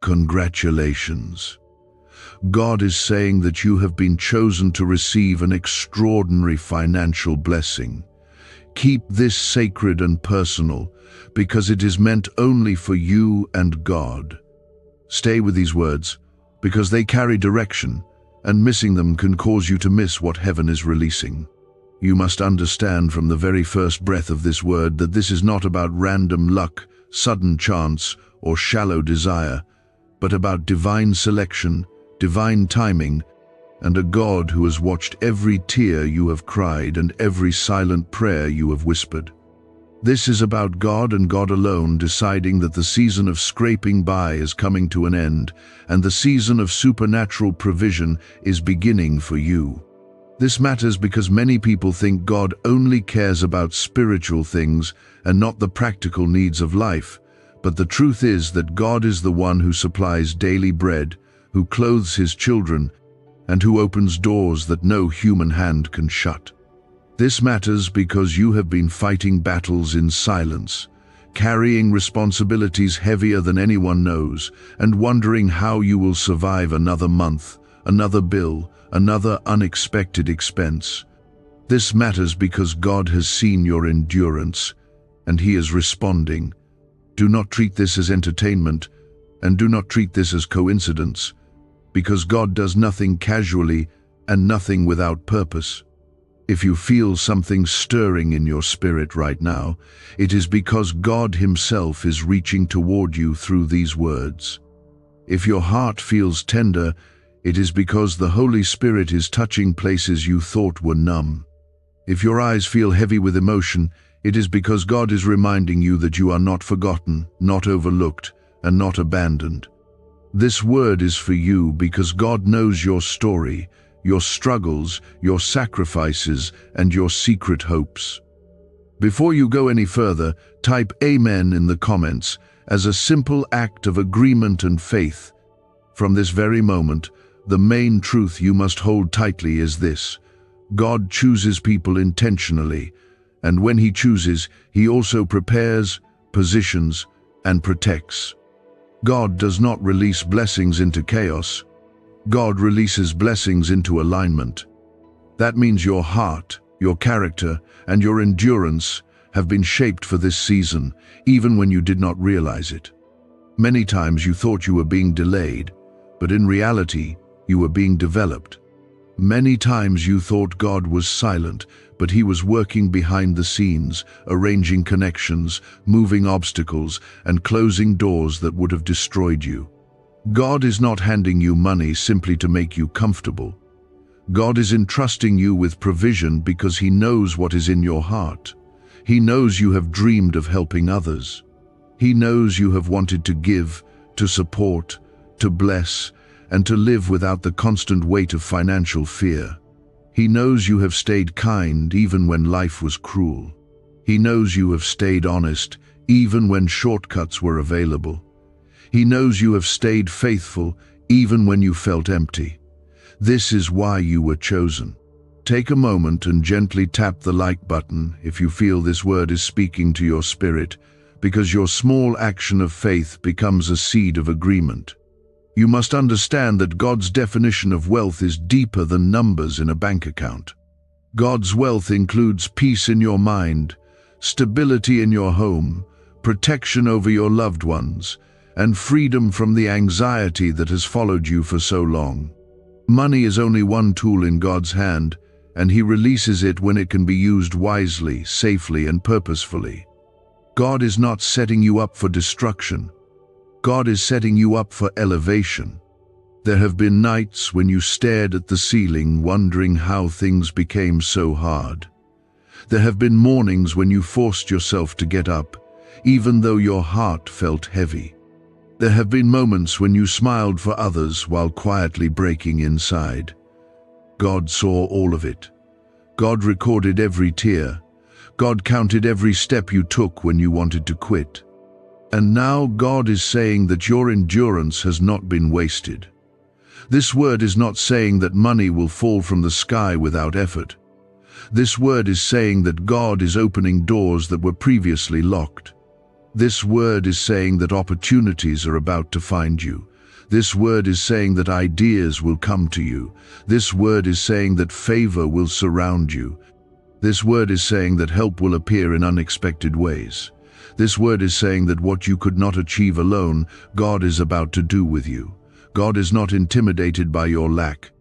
Congratulations. God is saying that you have been chosen to receive an extraordinary financial blessing. Keep this sacred and personal, because it is meant only for you and God. Stay with these words, because they carry direction, and missing them can cause you to miss what heaven is releasing. You must understand from the very first breath of this word that this is not about random luck, sudden chance, or shallow desire, but about divine selection, divine timing, and a God who has watched every tear you have cried and every silent prayer you have whispered. This is about God and God alone deciding that the season of scraping by is coming to an end, and the season of supernatural provision is beginning for you. This matters because many people think God only cares about spiritual things and not the practical needs of life. But the truth is that God is the one who supplies daily bread, who clothes his children, and who opens doors that no human hand can shut. This matters because you have been fighting battles in silence, carrying responsibilities heavier than anyone knows, and wondering how you will survive another month, another bill, another unexpected expense. This matters because God has seen your endurance, and he is responding. Do not treat this as entertainment, and do not treat this as coincidence, because God does nothing casually and nothing without purpose. If you feel something stirring in your spirit right now, it is because God himself is reaching toward you through these words. If your heart feels tender, it is because the Holy Spirit is touching places you thought were numb. If your eyes feel heavy with emotion, it is because God is reminding you that you are not forgotten, not overlooked, and not abandoned. This word is for you because God knows your story, your struggles, your sacrifices, and your secret hopes. Before you go any further, type Amen in the comments as a simple act of agreement and faith. From this very moment, the main truth you must hold tightly is this: God chooses people intentionally, and when he chooses, he also prepares, positions, and protects. God does not release blessings into chaos. God releases blessings into alignment. That means your heart, your character, and your endurance have been shaped for this season, even when you did not realize it. Many times you thought you were being delayed, but in reality, you were being developed. Many times you thought God was silent, but he was working behind the scenes, arranging connections, moving obstacles, and closing doors that would have destroyed you. God is not handing you money simply to make you comfortable. God is entrusting you with provision because he knows what is in your heart. He knows you have dreamed of helping others. He knows you have wanted to give, to support, to bless, and to live without the constant weight of financial fear. He knows you have stayed kind even when life was cruel. He knows you have stayed honest even when shortcuts were available. He knows you have stayed faithful even when you felt empty. This is why you were chosen. Take a moment and gently tap the like button if you feel this word is speaking to your spirit, because your small action of faith becomes a seed of agreement. You must understand that God's definition of wealth is deeper than numbers in a bank account. God's wealth includes peace in your mind, stability in your home, protection over your loved ones, and freedom from the anxiety that has followed you for so long. Money is only one tool in God's hand, and he releases it when it can be used wisely, safely, and purposefully. God is not setting you up for destruction. God is setting you up for elevation. There have been nights when you stared at the ceiling wondering how things became so hard. There have been mornings when you forced yourself to get up, even though your heart felt heavy. There have been moments when you smiled for others while quietly breaking inside. God saw all of it. God recorded every tear. God counted every step you took when you wanted to quit. And now God is saying that your endurance has not been wasted. This word is not saying that money will fall from the sky without effort. This word is saying that God is opening doors that were previously locked. This word is saying that opportunities are about to find you, This word is saying that ideas will come to you. This word is saying that favor will surround you. This word is saying that help will appear in unexpected ways. This word is saying that what you could not achieve alone, God is about to do with you. God is not intimidated by your lack.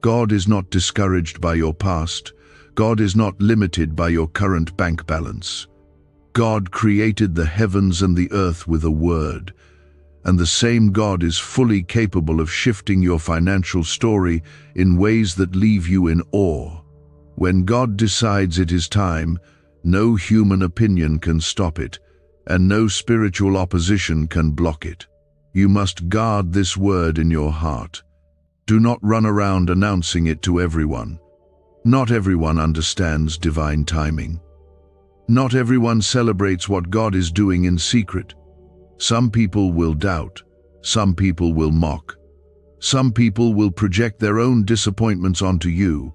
God is not discouraged by your past. God is not limited by your current bank balance. God created the heavens and the earth with a word, and the same God is fully capable of shifting your financial story in ways that leave you in awe. When God decides it is time, no human opinion can stop it, and no spiritual opposition can block it. You must guard this word in your heart. Do not run around announcing it to everyone. Not everyone understands divine timing. Not everyone celebrates what God is doing in secret. Some people will doubt. Some people will mock. Some people will project their own disappointments onto you.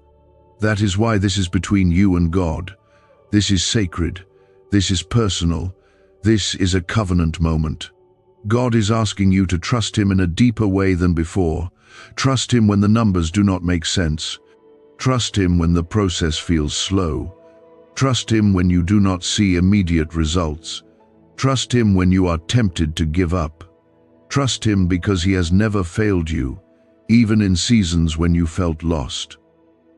That is why this is between you and God. This is sacred. This is personal. This is a covenant moment. God is asking you to trust Him in a deeper way than before. Trust Him when the numbers do not make sense. Trust Him when the process feels slow. Trust Him when you do not see immediate results. Trust Him when you are tempted to give up. Trust Him because He has never failed you, even in seasons when you felt lost.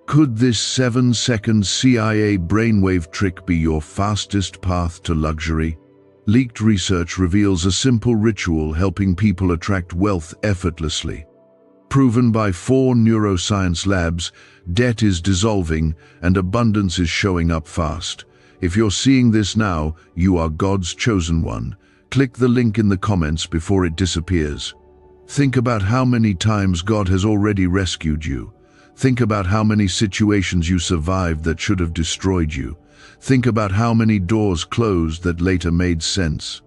Could this 7-second CIA brainwave trick be your fastest path to luxury? Leaked research reveals a simple ritual helping people attract wealth effortlessly. Proven by 4 neuroscience labs, debt is dissolving and abundance is showing up fast. If you're seeing this now, you are God's chosen one. Click the link in the comments before it disappears. Think about how many times God has already rescued you. Think about how many situations you survived that should have destroyed you. Think about how many doors closed that later made sense.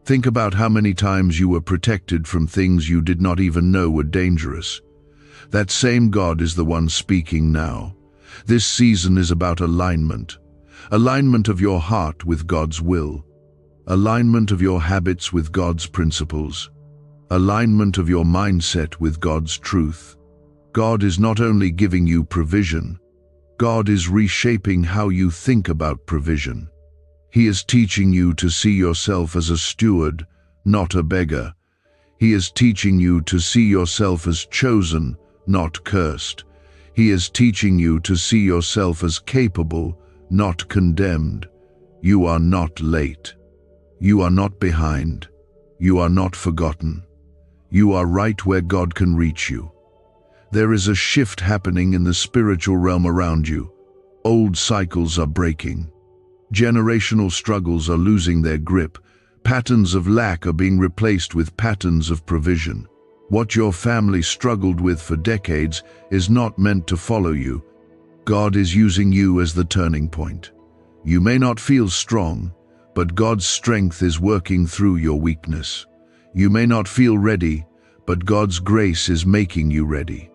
Think about how many times you were protected from things you did not even know were dangerous. That same God is the one speaking now. This season is about alignment. Alignment of your heart with God's will. Alignment of your habits with God's principles. Alignment of your mindset with God's truth. God is not only giving you provision, God is reshaping how you think about provision. He is teaching you to see yourself as a steward, not a beggar. He is teaching you to see yourself as chosen, not cursed. He is teaching you to see yourself as capable, not condemned. You are not late. You are not behind. You are not forgotten. You are right where God can reach you. There is a shift happening in the spiritual realm around you. Old cycles are breaking. Generational struggles are losing their grip. Patterns of lack are being replaced with patterns of provision. What your family struggled with for decades is not meant to follow you. God is using you as the turning point. You may not feel strong, but God's strength is working through your weakness. You may not feel ready, but God's grace is making you ready.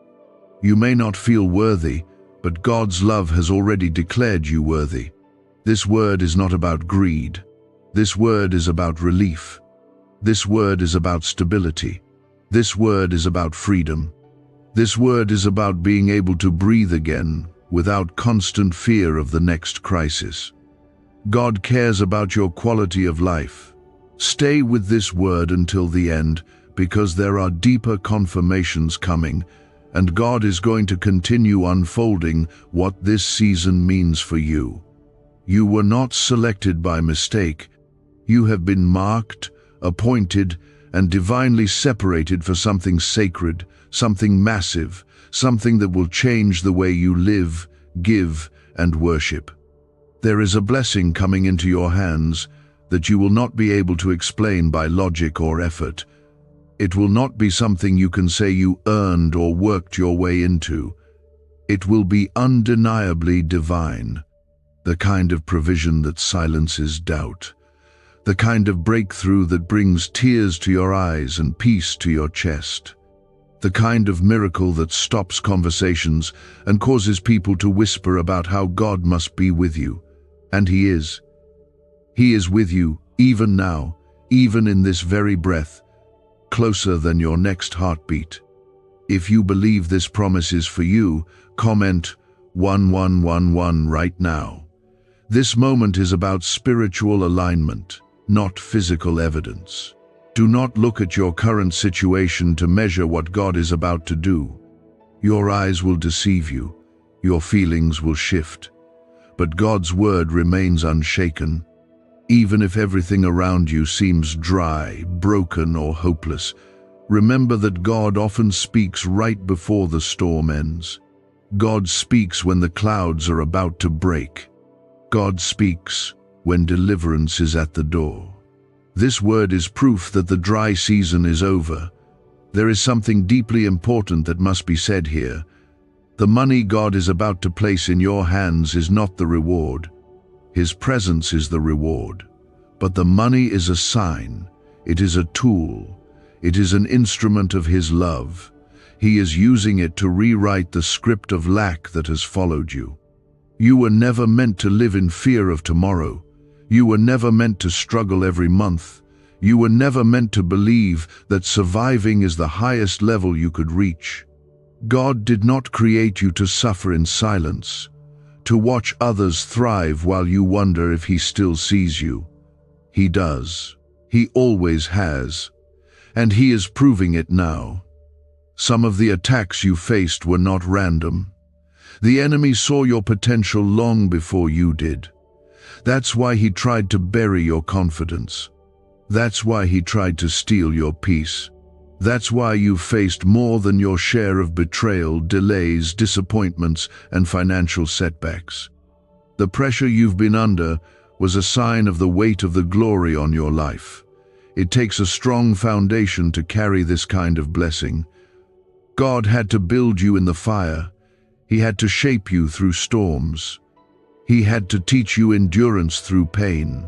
You may not feel worthy, but God's love has already declared you worthy. This word is not about greed. This word is about relief. This word is about stability. This word is about freedom. This word is about being able to breathe again without constant fear of the next crisis. God cares about your quality of life. Stay with this word until the end, because there are deeper confirmations coming, and God is going to continue unfolding what this season means for you. You were not selected by mistake. You have been marked, appointed, and divinely separated for something sacred, something massive, something that will change the way you live, give, and worship. There is a blessing coming into your hands that you will not be able to explain by logic or effort. It will not be something you can say you earned or worked your way into. It will be undeniably divine, the kind of provision that silences doubt, the kind of breakthrough that brings tears to your eyes and peace to your chest, the kind of miracle that stops conversations and causes people to whisper about how God must be with you. And He is. He is with you, even now, even in this very breath. closer than your next heartbeat. If you believe this promise is for you, comment 1111 right now. This moment is about spiritual alignment, not physical evidence. Do not look at your current situation to measure what God is about to do. Your eyes will deceive you, your feelings will shift, but God's word remains unshaken. Even if everything around you seems dry, broken, or hopeless, remember that God often speaks right before the storm ends. God speaks when the clouds are about to break. God speaks when deliverance is at the door. This word is proof that the dry season is over. There is something deeply important that must be said here. The money God is about to place in your hands is not the reward. His presence is the reward. But the money is a sign. It is a tool. It is an instrument of His love. He is using it to rewrite the script of lack that has followed you. You were never meant to live in fear of tomorrow. You were never meant to struggle every month. You were never meant to believe that surviving is the highest level you could reach. God did not create you to suffer in silence, to watch others thrive while you wonder if He still sees you. He does. He always has. And He is proving it now. Some of the attacks you faced were not random. The enemy saw your potential long before you did. That's why he tried to bury your confidence. That's why he tried to steal your peace. That's why you faced more than your share of betrayal, delays, disappointments, and financial setbacks. The pressure you've been under was a sign of the weight of the glory on your life. It takes a strong foundation to carry this kind of blessing. God had to build you in the fire. He had to shape you through storms. He had to teach you endurance through pain.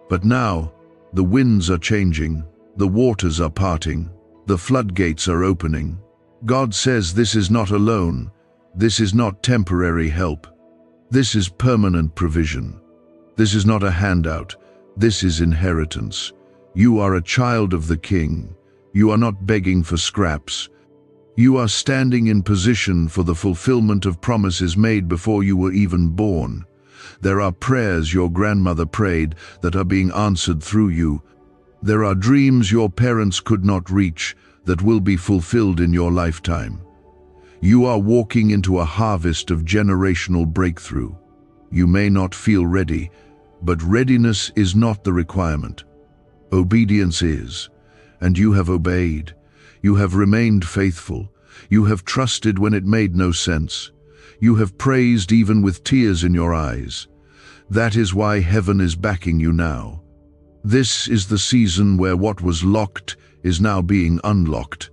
But now, the winds are changing, the waters are parting, the floodgates are opening. God says this is not alone. This is not temporary help. This is permanent provision. This is not a handout. This is inheritance. You are a child of the King. You are not begging for scraps. You are standing in position for the fulfillment of promises made before you were even born. There are prayers your grandmother prayed that are being answered through you. There are dreams your parents could not reach that will be fulfilled in your lifetime. You are walking into a harvest of generational breakthrough. You may not feel ready, but readiness is not the requirement. Obedience is, and you have obeyed. You have remained faithful. You have trusted when it made no sense. You have praised even with tears in your eyes. That is why heaven is backing you now. This is the season where what was locked is now being unlocked.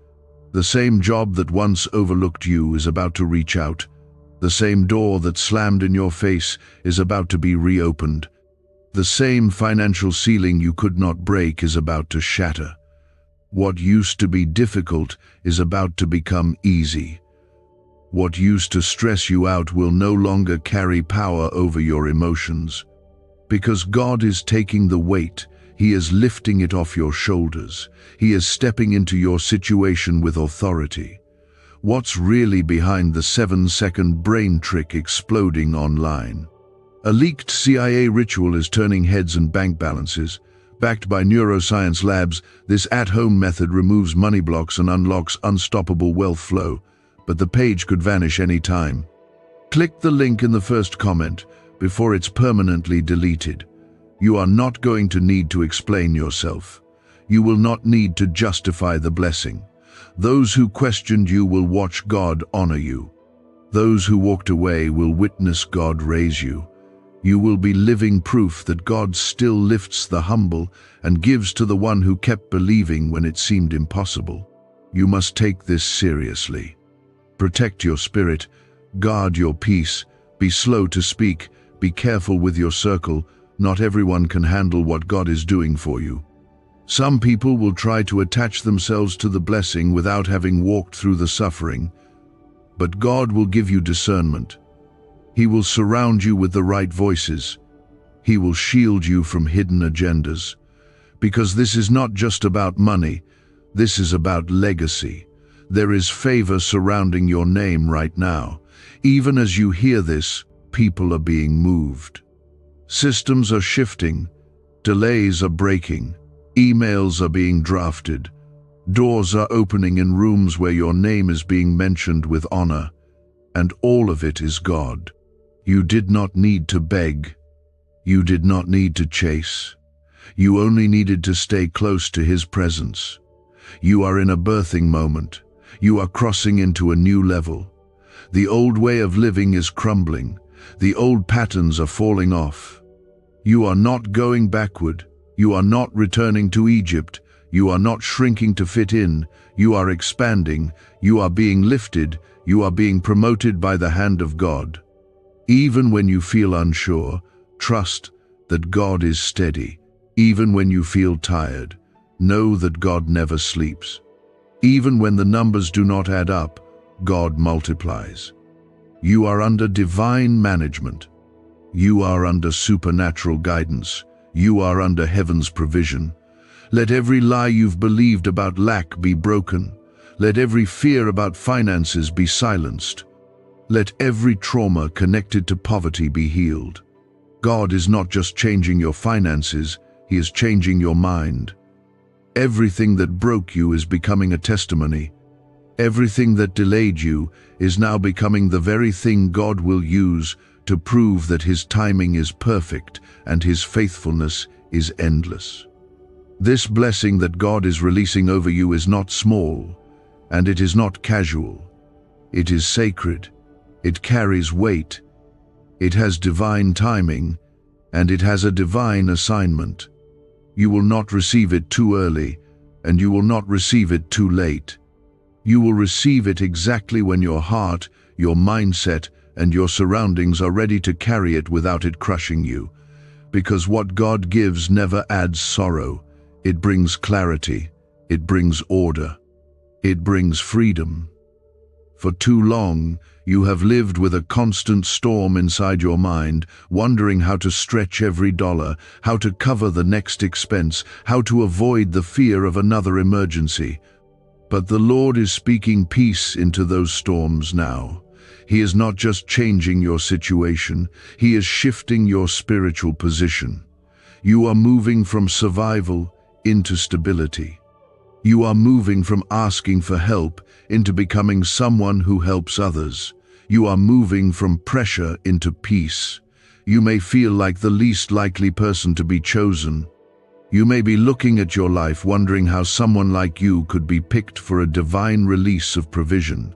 The same job that once overlooked you is about to reach out. The same door that slammed in your face is about to be reopened. The same financial ceiling you could not break is about to shatter. What used to be difficult is about to become easy. What used to stress you out will no longer carry power over your emotions. Because God is taking the weight, He is lifting it off your shoulders. He is stepping into your situation with authority. What's really behind the 7-second brain trick exploding online? A leaked CIA ritual is turning heads and bank balances. Backed by neuroscience labs, this at-home method removes money blocks and unlocks unstoppable wealth flow. But the page could vanish any time. Click the link in the first comment before it's permanently deleted. You are not going to need to explain yourself. You will not need to justify the blessing. Those who questioned you will watch God honor you. Those who walked away will witness God raise you. You will be living proof that God still lifts the humble and gives to the one who kept believing when it seemed impossible. You must take this seriously. Protect your spirit, guard your peace, be slow to speak, be careful with your circle. Not everyone can handle what God is doing for you. Some people will try to attach themselves to the blessing without having walked through the suffering, but God will give you discernment. He will surround you with the right voices. He will shield you from hidden agendas. Because this is not just about money. This is about legacy. There is favor surrounding your name right now. Even as you hear this, people are being moved. Systems are shifting. Delays are breaking. Emails are being drafted. Doors are opening in rooms where your name is being mentioned with honor. And all of it is God. You did not need to beg. You did not need to chase. You only needed to stay close to His presence. You are in a birthing moment. You are crossing into a new level. The old way of living is crumbling. The old patterns are falling off. You are not going backward. You are not returning to Egypt. You are not shrinking to fit in. You are expanding. You are being lifted. You are being promoted by the hand of God. Even when you feel unsure, trust that God is steady. Even when you feel tired, know that God never sleeps. Even when the numbers do not add up, God multiplies. You are under divine management. You are under supernatural guidance. You are under heaven's provision. Let every lie you've believed about lack be broken. Let every fear about finances be silenced. Let every trauma connected to poverty be healed. God is not just changing your finances, He is changing your mind. Everything that broke you is becoming a testimony. Everything that delayed you is now becoming the very thing God will use to prove that His timing is perfect and His faithfulness is endless. This blessing that God is releasing over you is not small, and it is not casual. It is sacred. It carries weight. It has divine timing, and it has a divine assignment. You will not receive it too early, and you will not receive it too late. You will receive it exactly when your heart, your mindset, and your surroundings are ready to carry it without it crushing you. Because what God gives never adds sorrow. It brings clarity. It brings order. It brings freedom. For too long, you have lived with a constant storm inside your mind, wondering how to stretch every dollar, how to cover the next expense, how to avoid the fear of another emergency. But the Lord is speaking peace into those storms now. He is not just changing your situation, He is shifting your spiritual position. You are moving from survival into stability. You are moving from asking for help into becoming someone who helps others. You are moving from pressure into peace. You may feel like the least likely person to be chosen. You may be looking at your life wondering how someone like you could be picked for a divine release of provision.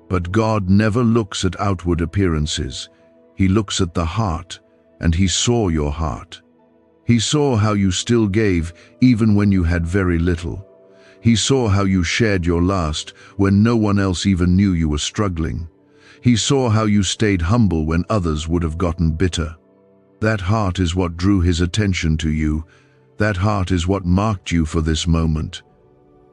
But God never looks at outward appearances. He looks at the heart, and He saw your heart. He saw how you still gave even when you had very little. He saw how you shared your last when no one else even knew you were struggling. He saw how you stayed humble when others would have gotten bitter. That heart is what drew His attention to you. That heart is what marked you for this moment.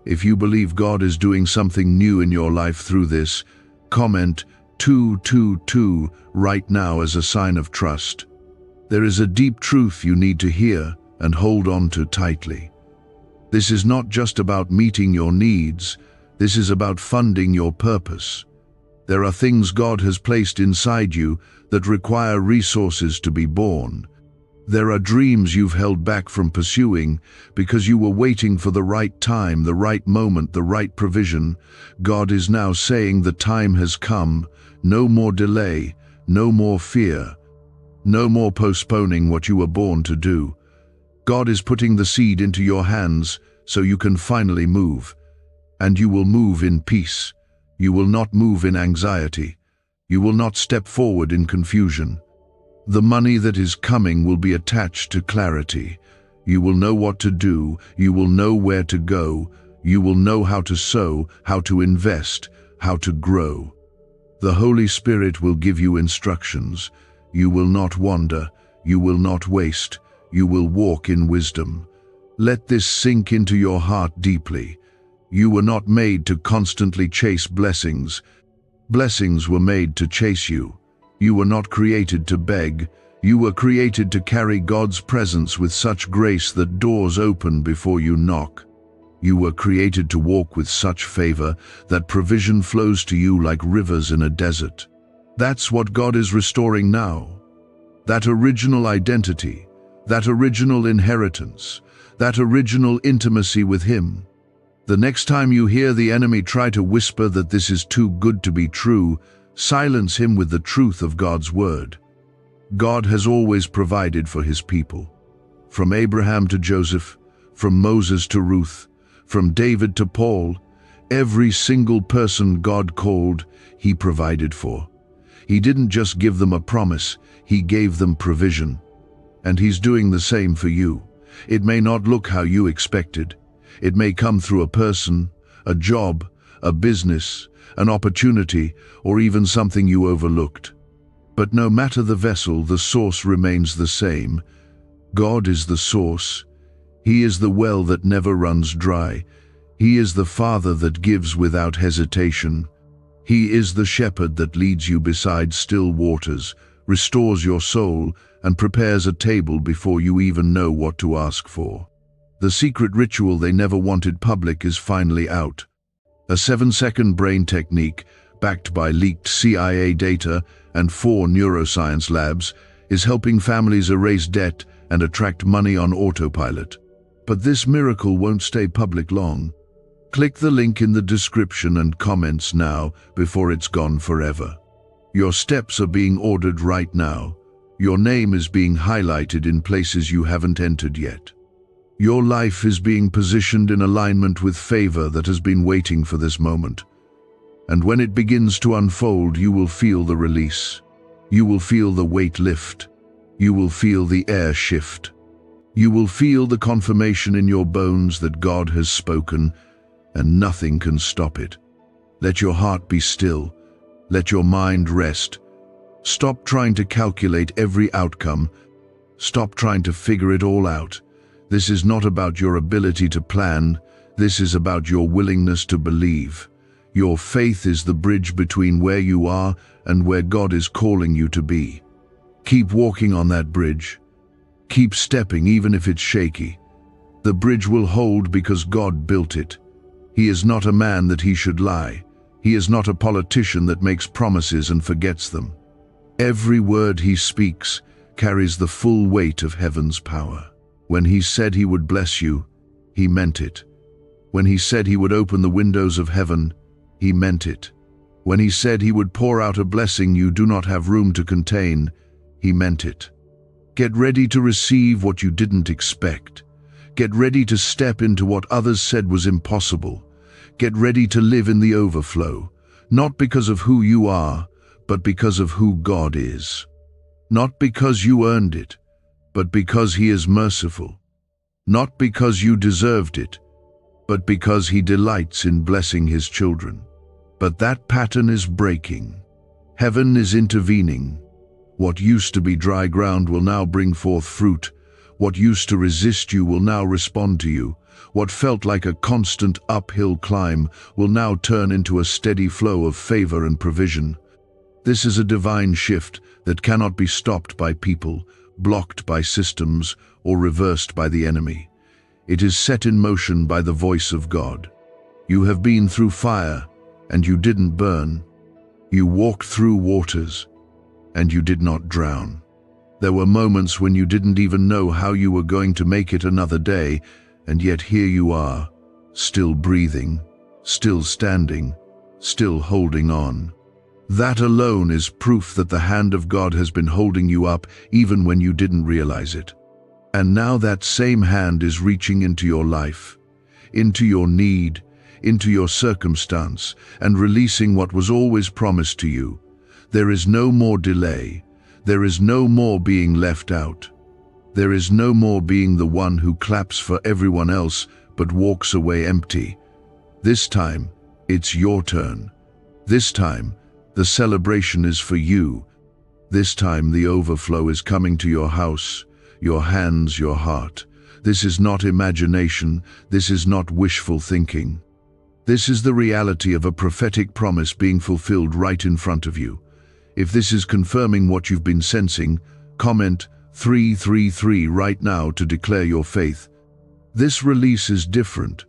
If you believe God is doing something new in your life through this, comment 222 right now as a sign of trust. There is a deep truth you need to hear and hold on to tightly. This is not just about meeting your needs, this is about funding your purpose. There are things God has placed inside you that require resources to be born. There are dreams you've held back from pursuing because you were waiting for the right time, the right moment, the right provision. God is now saying the time has come. No more delay, no more fear, no more postponing what you were born to do. God is putting the seed into your hands so you can finally move. And you will move in peace. You will not move in anxiety. You will not step forward in confusion. The money that is coming will be attached to clarity. You will know what to do. You will know where to go. You will know how to sow, how to invest, how to grow. The Holy Spirit will give you instructions. You will not wander. You will not waste. You will walk in wisdom. Let this sink into your heart deeply. You were not made to constantly chase blessings. Blessings were made to chase you. You were not created to beg. You were created to carry God's presence with such grace that doors open before you knock. You were created to walk with such favor that provision flows to you like rivers in a desert. That's what God is restoring now. That original identity, that original inheritance, that original intimacy with Him. The next time you hear the enemy try to whisper that this is too good to be true, silence him with the truth of God's word. God has always provided for His people. From Abraham to Joseph, from Moses to Ruth, from David to Paul, every single person God called, He provided for. He didn't just give them a promise, He gave them provision. And He's doing the same for you. It may not look how you expected. It may come through a person, a job, a business, an opportunity, or even something you overlooked. But no matter the vessel, the source remains the same. God is the source. He is the well that never runs dry. He is the Father that gives without hesitation. He is the shepherd that leads you beside still waters, restores your soul, and prepares a table before you even know what to ask for. The secret ritual they never wanted public is finally out. A 7-second brain technique, backed by leaked CIA data and 4 neuroscience labs, is helping families erase debt and attract money on autopilot. But this miracle won't stay public long. Click the link in the description and comments now before it's gone forever. Your steps are being ordered right now. Your name is being highlighted in places you haven't entered yet. Your life is being positioned in alignment with favor that has been waiting for this moment. And when it begins to unfold, you will feel the release. You will feel the weight lift. You will feel the air shift. You will feel the confirmation in your bones that God has spoken, and nothing can stop it. Let your heart be still. Let your mind rest. Stop trying to calculate every outcome. Stop trying to figure it all out. This is not about your ability to plan. This is about your willingness to believe. Your faith is the bridge between where you are and where God is calling you to be. Keep walking on that bridge. Keep stepping even if it's shaky. The bridge will hold because God built it. He is not a man that He should lie. He is not a politician that makes promises and forgets them. Every word He speaks carries the full weight of heaven's power. When He said He would bless you, He meant it. When He said He would open the windows of heaven, He meant it. When He said He would pour out a blessing you do not have room to contain, He meant it. Get ready to receive what you didn't expect. Get ready to step into what others said was impossible. Get ready to live in the overflow, not because of who you are, but because of who God is. Not because you earned it, but because He is merciful. Not because you deserved it, but because He delights in blessing His children. But that pattern is breaking. Heaven is intervening. What used to be dry ground will now bring forth fruit. What used to resist you will now respond to you. What felt like a constant uphill climb will now turn into a steady flow of favor and provision. This is a divine shift that cannot be stopped by people, blocked by systems, or reversed by the enemy. It is set in motion by the voice of God. You have been through fire, and you didn't burn. You walked through waters, and you did not drown. There were moments when you didn't even know how you were going to make it another day, and yet here you are, still breathing, still standing, still holding on. That alone is proof that the hand of God has been holding you up even when you didn't realize it. And now that same hand is reaching into your life, into your need, into your circumstance, and releasing what was always promised to you. There is no more delay. There is no more being left out. There is no more being the one who claps for everyone else but walks away empty. This time, it's your turn. This time, the celebration is for you. This time, the overflow is coming to your house, your hands, your heart. This is not imagination. This is not wishful thinking. This is the reality of a prophetic promise being fulfilled right in front of you. If this is confirming what you've been sensing, comment 333 right now to declare your faith. This release is different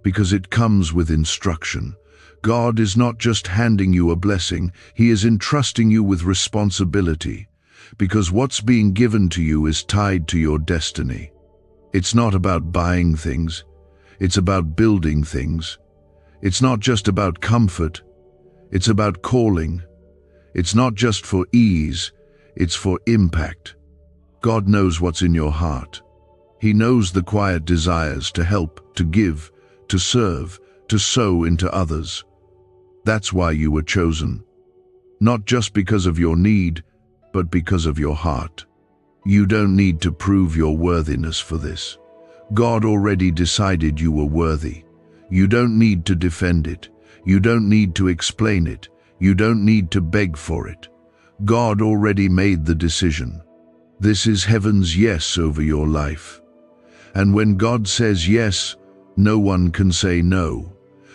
because it comes with instruction. God is not just handing you a blessing, He is entrusting you with responsibility, because what's being given to you is tied to your destiny. It's not about buying things, it's about building things. It's not just about comfort, it's about calling. It's not just for ease, it's for impact. God knows what's in your heart. He knows the quiet desires to help, to give, to serve, to sow into others. That's why you were chosen. Not just because of your need, but because of your heart. You don't need to prove your worthiness for this. God already decided you were worthy. You don't need to defend it. You don't need to explain it. You don't need to beg for it. God already made the decision. This is heaven's yes over your life. And when God says yes, no one can say no.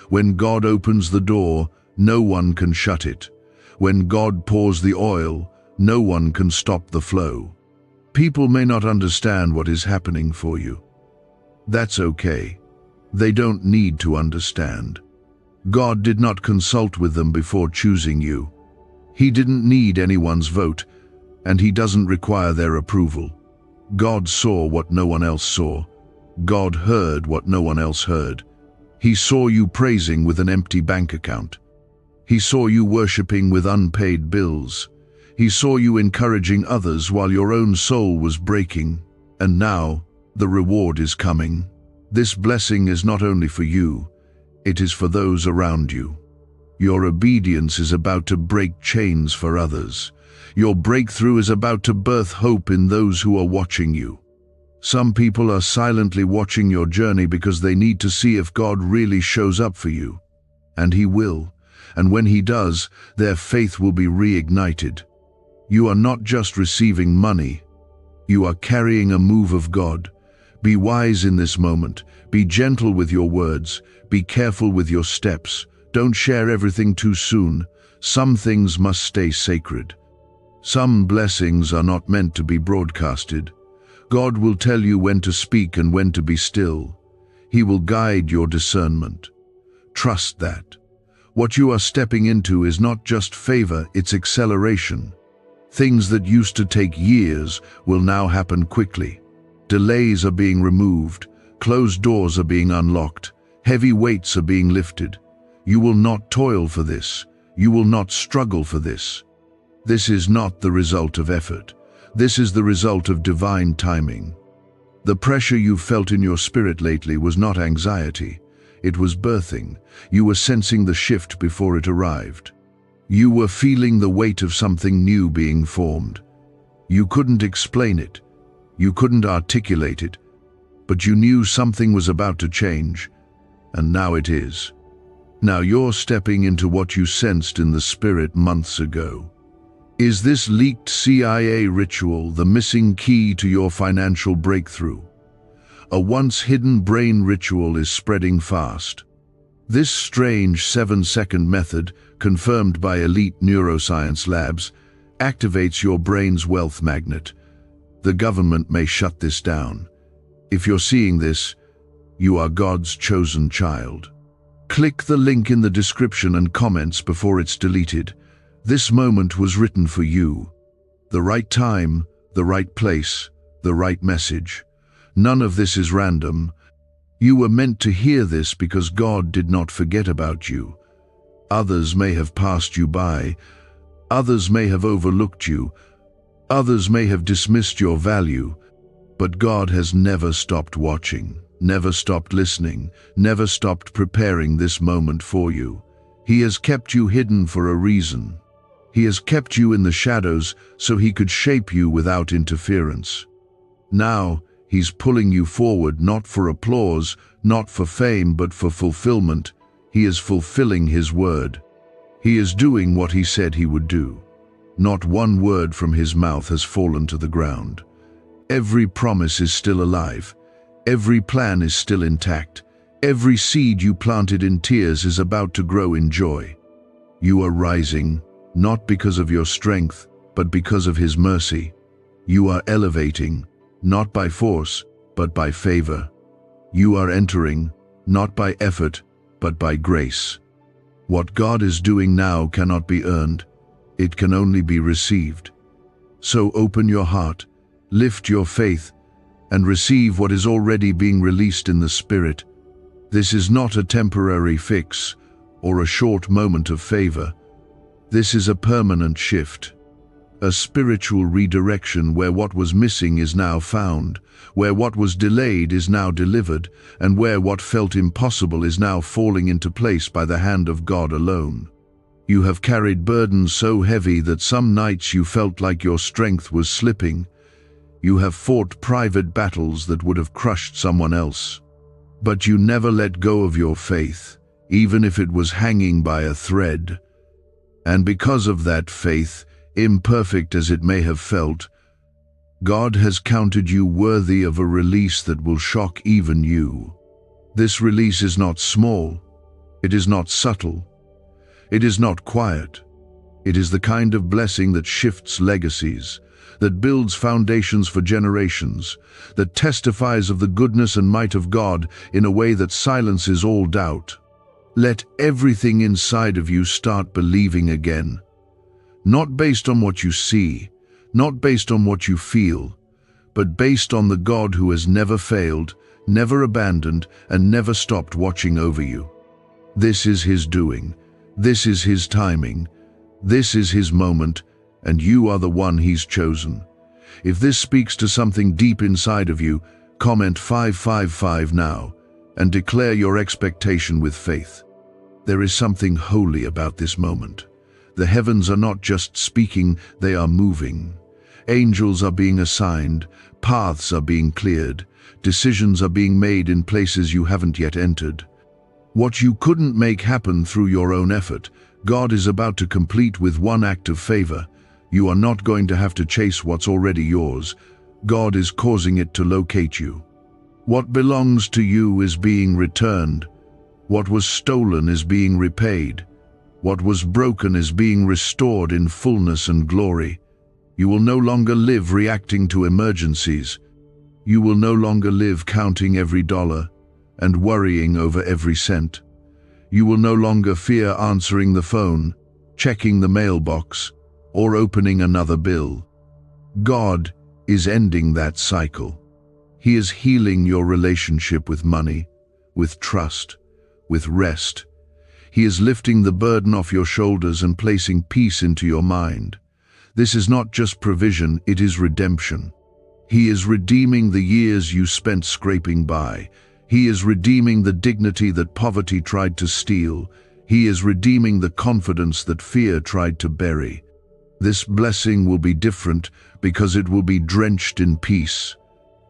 When God opens the door, no one can shut it. When God pours the oil, no one can stop the flow. People may not understand what is happening for you. That's okay. They don't need to understand. God did not consult with them before choosing you. He didn't need anyone's vote, and He doesn't require their approval. God saw what no one else saw. God heard what no one else heard. He saw you praising with an empty bank account. He saw you worshiping with unpaid bills. He saw you encouraging others while your own soul was breaking. And now, the reward is coming. This blessing is not only for you, it is for those around you. Your obedience is about to break chains for others. Your breakthrough is about to birth hope in those who are watching you. Some people are silently watching your journey because they need to see if God really shows up for you. And He will. And when He does, their faith will be reignited. You are not just receiving money. You are carrying a move of God. Be wise in this moment. Be gentle with your words. Be careful with your steps. Don't share everything too soon. Some things must stay sacred. Some blessings are not meant to be broadcasted. God will tell you when to speak and when to be still. He will guide your discernment. Trust that. What you are stepping into is not just favor, it's acceleration. Things that used to take years will now happen quickly. Delays are being removed. Closed doors are being unlocked. Heavy weights are being lifted. You will not toil for this. You will not struggle for this. This is not the result of effort. This is the result of divine timing. The pressure you felt in your spirit lately was not anxiety. It was birthing. You were sensing the shift before it arrived. You were feeling the weight of something new being formed. You couldn't explain it. You couldn't articulate it. But you knew something was about to change. And now it is. Now you're stepping into what you sensed in the spirit months ago. Is this leaked CIA ritual the missing key to your financial breakthrough? A once-hidden brain ritual is spreading fast. This strange 7-second method, confirmed by elite neuroscience labs, activates your brain's wealth magnet. The government may shut this down. If you're seeing this, you are God's chosen child. Click the link in the description and comments before it's deleted. This moment was written for you. The right time, the right place, the right message. None of this is random. You were meant to hear this because God did not forget about you. Others may have passed you by. Others may have overlooked you. Others may have dismissed your value. But God has never stopped watching, never stopped listening, never stopped preparing this moment for you. He has kept you hidden for a reason. He has kept you in the shadows so He could shape you without interference. Now, He's pulling you forward not for applause, not for fame, but for fulfillment. He is fulfilling His word. He is doing what He said He would do. Not one word from His mouth has fallen to the ground. Every promise is still alive. Every plan is still intact. Every seed you planted in tears is about to grow in joy. You are rising, not because of your strength, but because of His mercy. You are elevating, not by force, but by favor. You are entering, not by effort, but by grace. What God is doing now cannot be earned. It can only be received. So open your heart, lift your faith, and receive what is already being released in the Spirit. This is not a temporary fix or a short moment of favor. This is a permanent shift, a spiritual redirection where what was missing is now found, where what was delayed is now delivered, and where what felt impossible is now falling into place by the hand of God alone. You have carried burdens so heavy that some nights you felt like your strength was slipping. You have fought private battles that would have crushed someone else. But you never let go of your faith, even if it was hanging by a thread. And because of that faith, imperfect as it may have felt, God has counted you worthy of a release that will shock even you. This release is not small. It is not subtle. It is not quiet. It is the kind of blessing that shifts legacies, that builds foundations for generations, that testifies of the goodness and might of God in a way that silences all doubt. Let everything inside of you start believing again. Not based on what you see, not based on what you feel, but based on the God who has never failed, never abandoned, and never stopped watching over you. This is His doing. This is His timing. This is His moment, and you are the one He's chosen. If this speaks to something deep inside of you, comment 555 now and declare your expectation with faith. There is something holy about this moment. The heavens are not just speaking, they are moving. Angels are being assigned, paths are being cleared, decisions are being made in places you haven't yet entered. What you couldn't make happen through your own effort, God is about to complete with one act of favor. You are not going to have to chase what's already yours. God is causing it to locate you. What belongs to you is being returned. What was stolen is being repaid. What was broken is being restored in fullness and glory. You will no longer live reacting to emergencies. You will no longer live counting every dollar and worrying over every cent. You will no longer fear answering the phone, checking the mailbox, or opening another bill. God is ending that cycle. He is healing your relationship with money, with trust, with rest. He is lifting the burden off your shoulders and placing peace into your mind. This is not just provision, it is redemption. He is redeeming the years you spent scraping by. He is redeeming the dignity that poverty tried to steal. He is redeeming the confidence that fear tried to bury. This blessing will be different because it will be drenched in peace.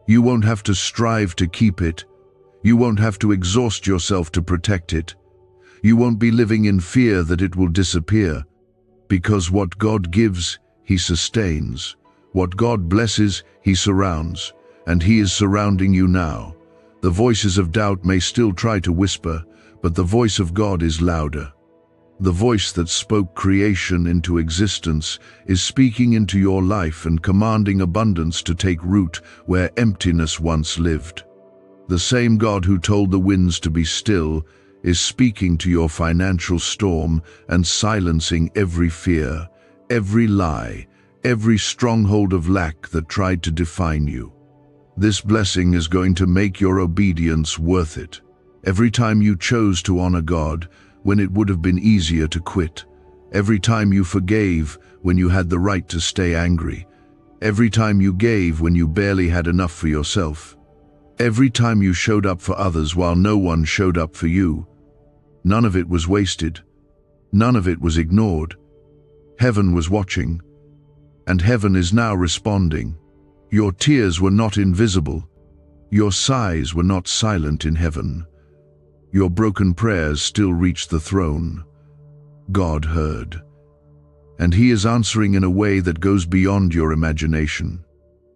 You won't have to strive to keep it. You won't have to exhaust yourself to protect it. You won't be living in fear that it will disappear. Because what God gives, He sustains. What God blesses, He surrounds. And He is surrounding you now. The voices of doubt may still try to whisper, but the voice of God is louder. The voice that spoke creation into existence is speaking into your life and commanding abundance to take root where emptiness once lived. The same God who told the winds to be still is speaking to your financial storm and silencing every fear, every lie, every stronghold of lack that tried to define you. This blessing is going to make your obedience worth it. Every time you chose to honor God when it would have been easier to quit. Every time you forgave when you had the right to stay angry. Every time you gave when you barely had enough for yourself. Every time you showed up for others while no one showed up for you. None of it was wasted. None of it was ignored. Heaven was watching, and heaven is now responding. Your tears were not invisible. Your sighs were not silent in heaven. Your broken prayers still reached the throne. God heard. And He is answering in a way that goes beyond your imagination.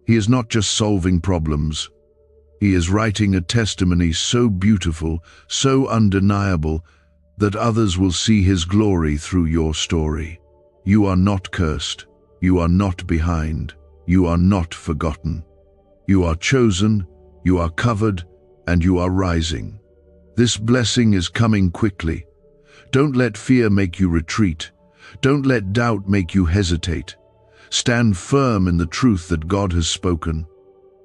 He is not just solving problems. He is writing a testimony so beautiful, so undeniable, that others will see His glory through your story. You are not cursed. You are not behind. You are not forgotten. You are chosen, you are covered, and you are rising. This blessing is coming quickly. Don't let fear make you retreat. Don't let doubt make you hesitate. Stand firm in the truth that God has spoken.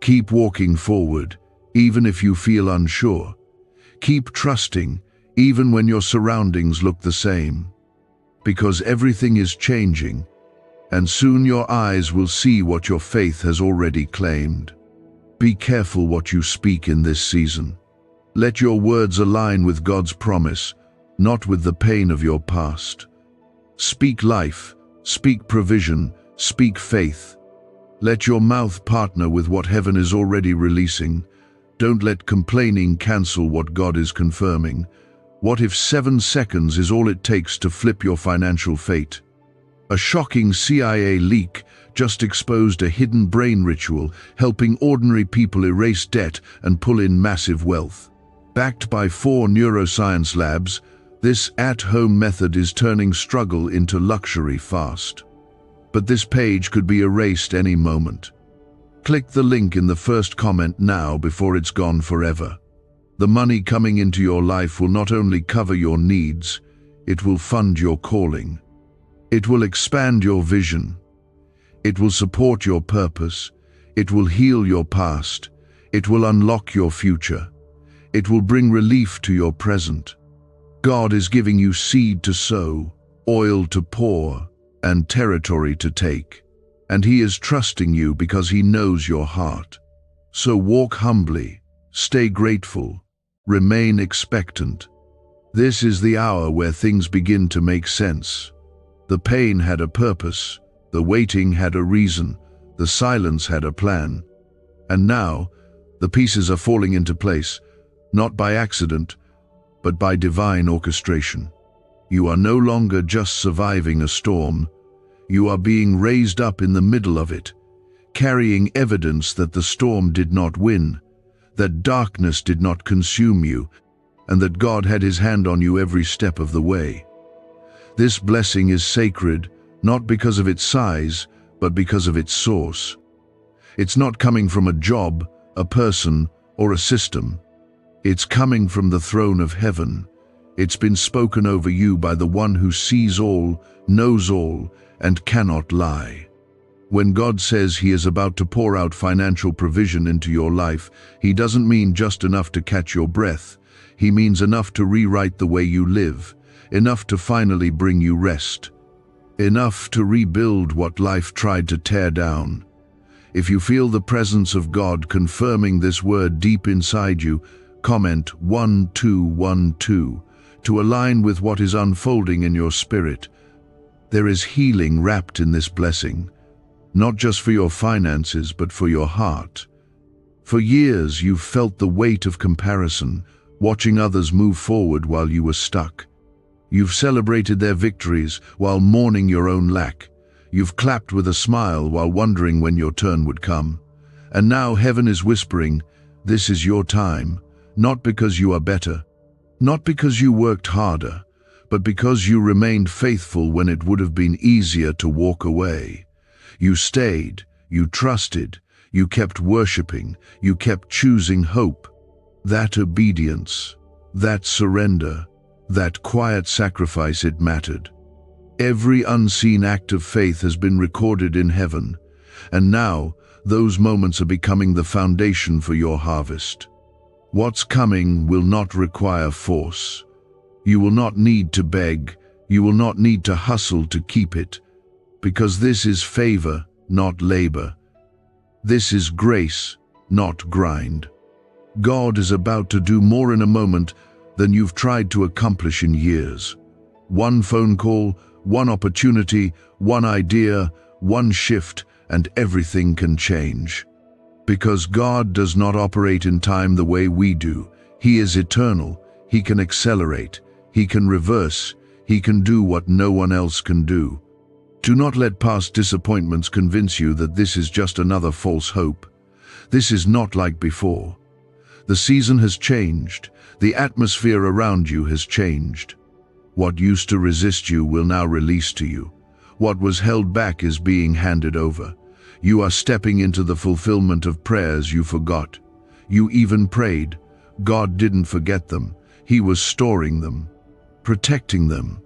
Keep walking forward, even if you feel unsure. Keep trusting, even when your surroundings look the same. Because everything is changing, and soon your eyes will see what your faith has already claimed. Be careful what you speak in this season. Let your words align with God's promise, not with the pain of your past. Speak life, speak provision, speak faith. Let your mouth partner with what heaven is already releasing. Don't let complaining cancel what God is confirming. What if 7 seconds is all it takes to flip your financial fate? A shocking CIA leak just exposed a hidden brain ritual helping ordinary people erase debt and pull in massive wealth. Backed by 4 neuroscience labs, this at-home method is turning struggle into luxury fast. But this page could be erased any moment. Click the link in the first comment now before it's gone forever. The money coming into your life will not only cover your needs, it will fund your calling. It will expand your vision. It will support your purpose. It will heal your past. It will unlock your future. It will bring relief to your present. God is giving you seed to sow, oil to pour, and territory to take. And He is trusting you because He knows your heart. So walk humbly, stay grateful, remain expectant. This is the hour where things begin to make sense. The pain had a purpose, the waiting had a reason, the silence had a plan. And now, the pieces are falling into place, not by accident, but by divine orchestration. You are no longer just surviving a storm. You are being raised up in the middle of it, carrying evidence that the storm did not win, that darkness did not consume you, and that God had His hand on you every step of the way. This blessing is sacred, not because of its size, but because of its source. It's not coming from a job, a person, or a system. It's coming from the throne of heaven. It's been spoken over you by the one who sees all, knows all, and cannot lie. When God says He is about to pour out financial provision into your life, He doesn't mean just enough to catch your breath. He means enough to rewrite the way you live, enough to finally bring you rest, enough to rebuild what life tried to tear down. If you feel the presence of God confirming this word deep inside you, comment 1212 to align with what is unfolding in your spirit. There is healing wrapped in this blessing, not just for your finances, but for your heart. For years, you've felt the weight of comparison, watching others move forward while you were stuck. You've celebrated their victories while mourning your own lack. You've clapped with a smile while wondering when your turn would come. And now heaven is whispering, this is your time, not because you are better, not because you worked harder, but because you remained faithful when it would have been easier to walk away. You stayed, you trusted, you kept worshiping, you kept choosing hope. That obedience, that surrender, that quiet sacrifice, it mattered. Every unseen act of faith has been recorded in heaven, and now those moments are becoming the foundation for your harvest. What's coming will not require force. You will not need to beg, you will not need to hustle to keep it, because this is favor, not labor. This is grace, not grind. God is about to do more in a moment than you've tried to accomplish in years. One phone call, one opportunity, one idea, one shift, and everything can change. Because God does not operate in time the way we do. He is eternal. He can accelerate. He can reverse. He can do what no one else can do. Do not let past disappointments convince you that this is just another false hope. This is not like before. The season has changed. The atmosphere around you has changed. What used to resist you will now release to you. What was held back is being handed over. You are stepping into the fulfillment of prayers you forgot. You even prayed. God didn't forget them. He was storing them, protecting them,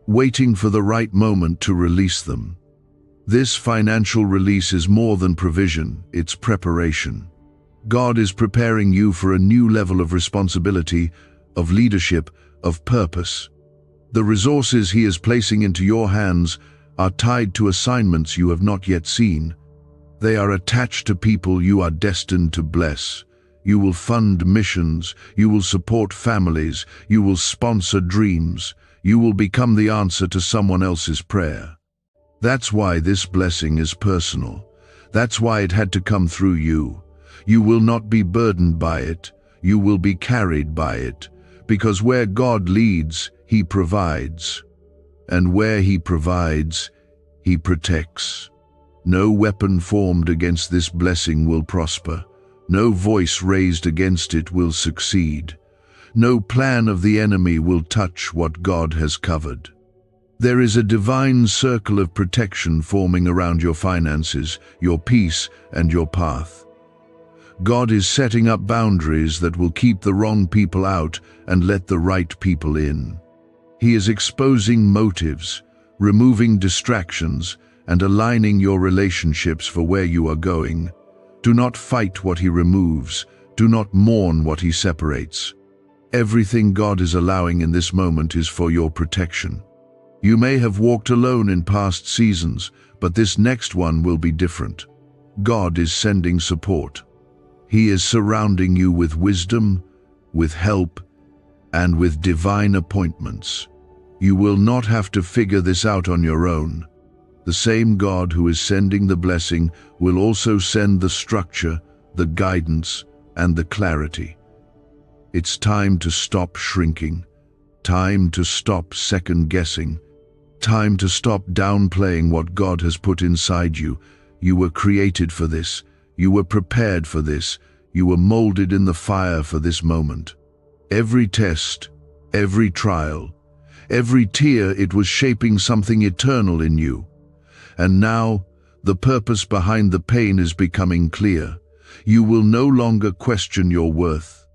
waiting for the right moment to release them. This financial release is more than provision, it's preparation. God is preparing you for a new level of responsibility, of leadership, of purpose. The resources He is placing into your hands are tied to assignments you have not yet seen. They are attached to people you are destined to bless. You will fund missions, you will support families, you will sponsor dreams, you will become the answer to someone else's prayer. That's why this blessing is personal. That's why it had to come through you. You will not be burdened by it, you will be carried by it, because where God leads, He provides. And where He provides, He protects. No weapon formed against this blessing will prosper. No voice raised against it will succeed. No plan of the enemy will touch what God has covered. There is a divine circle of protection forming around your finances, your peace, and your path. God is setting up boundaries that will keep the wrong people out and let the right people in. He is exposing motives, removing distractions, and aligning your relationships for where you are going. Do not fight what He removes. Do not mourn what He separates. Everything God is allowing in this moment is for your protection. You may have walked alone in past seasons, but this next one will be different. God is sending support. He is surrounding you with wisdom, with help, and with divine appointments. You will not have to figure this out on your own. The same God who is sending the blessing will also send the structure, the guidance, and the clarity. It's time to stop shrinking, time to stop second-guessing, time to stop downplaying what God has put inside you. You were created for this, you were prepared for this, you were molded in the fire for this moment. Every test, every trial, every tear, it was shaping something eternal in you. And now, the purpose behind the pain is becoming clear. You will no longer question your worth.